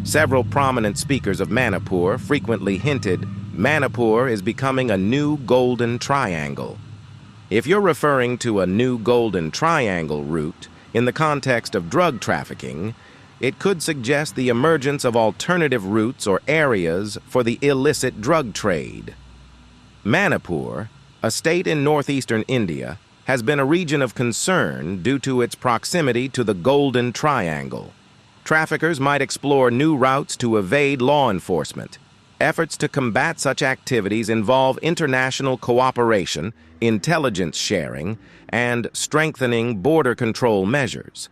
Several prominent speakers of Manipur frequently hinted Manipur is becoming a new golden triangle. If you're referring to a new golden triangle route in the context of drug trafficking, it could suggest the emergence of alternative routes or areas for the illicit drug trade. Manipur, a state in northeastern India, has been a region of concern due to its proximity to the Golden Triangle. Traffickers might explore new routes to evade law enforcement. Efforts to combat such activities involve international cooperation, intelligence sharing, and strengthening border control measures.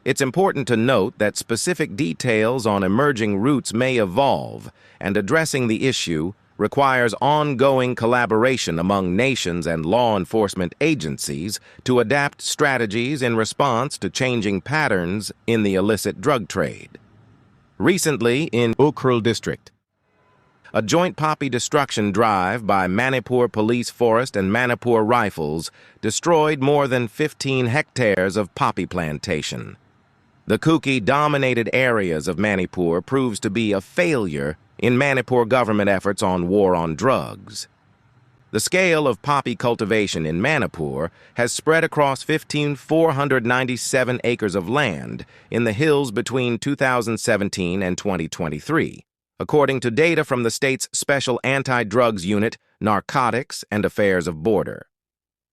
It's important to note that specific details on emerging routes may evolve, and addressing the issue requires ongoing collaboration among nations and law enforcement agencies to adapt strategies in response to changing patterns in the illicit drug trade. Recently, in Ukhrul district, a joint poppy destruction drive by Manipur Police Forest and Manipur Rifles destroyed more than 15 hectares of poppy plantation. The Kuki-dominated areas of Manipur proves to be a failure in Manipur government efforts on war on drugs. The scale of poppy cultivation in Manipur has spread across 15,497 acres of land in the hills between 2017 and 2023, according to data from the state's Special Anti-Drugs Unit, Narcotics and Affairs of Border.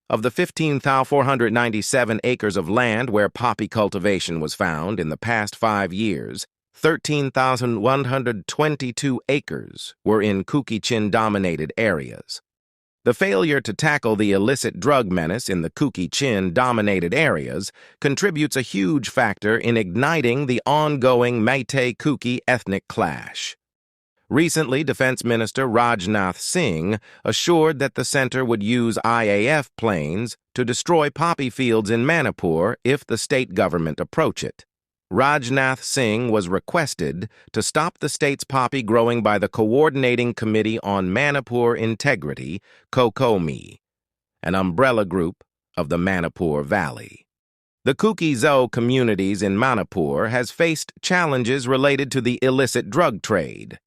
Of the 15,497 acres of land where poppy cultivation was found in the past 5 years, 13,122 acres were in Kuki-Chin-dominated areas. The failure to tackle the illicit drug menace in the Kuki-Chin-dominated areas contributes a huge factor in igniting the ongoing Meitei-Kuki ethnic clash. Recently, Defense Minister Rajnath Singh assured that the center would use IAF planes to destroy poppy fields in Manipur if the state government approach it. Rajnath Singh was requested to stop the state's poppy growing by the Coordinating Committee on Manipur Integrity, COCOMI, an umbrella group of the Manipur Valley. The Kuki-Zo communities in Manipur has faced challenges related to the illicit drug trade.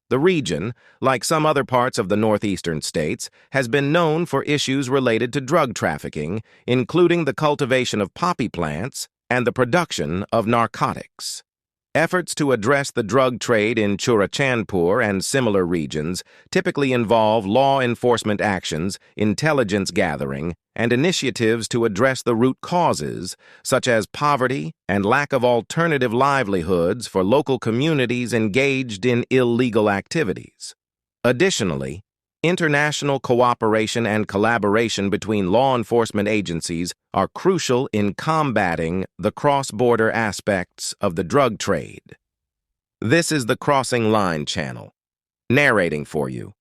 The region, like some other parts of the northeastern states, has been known for issues related to drug trafficking, including the cultivation of poppy plants and the production of narcotics. Efforts to address the drug trade in Churachandpur and similar regions typically involve law enforcement actions, intelligence gathering, and initiatives to address the root causes, such as poverty and lack of alternative livelihoods for local communities engaged in illegal activities. Additionally, international cooperation and collaboration between law enforcement agencies are crucial in combating the cross-border aspects of the drug trade. This is the Crossing Line channel, narrating for you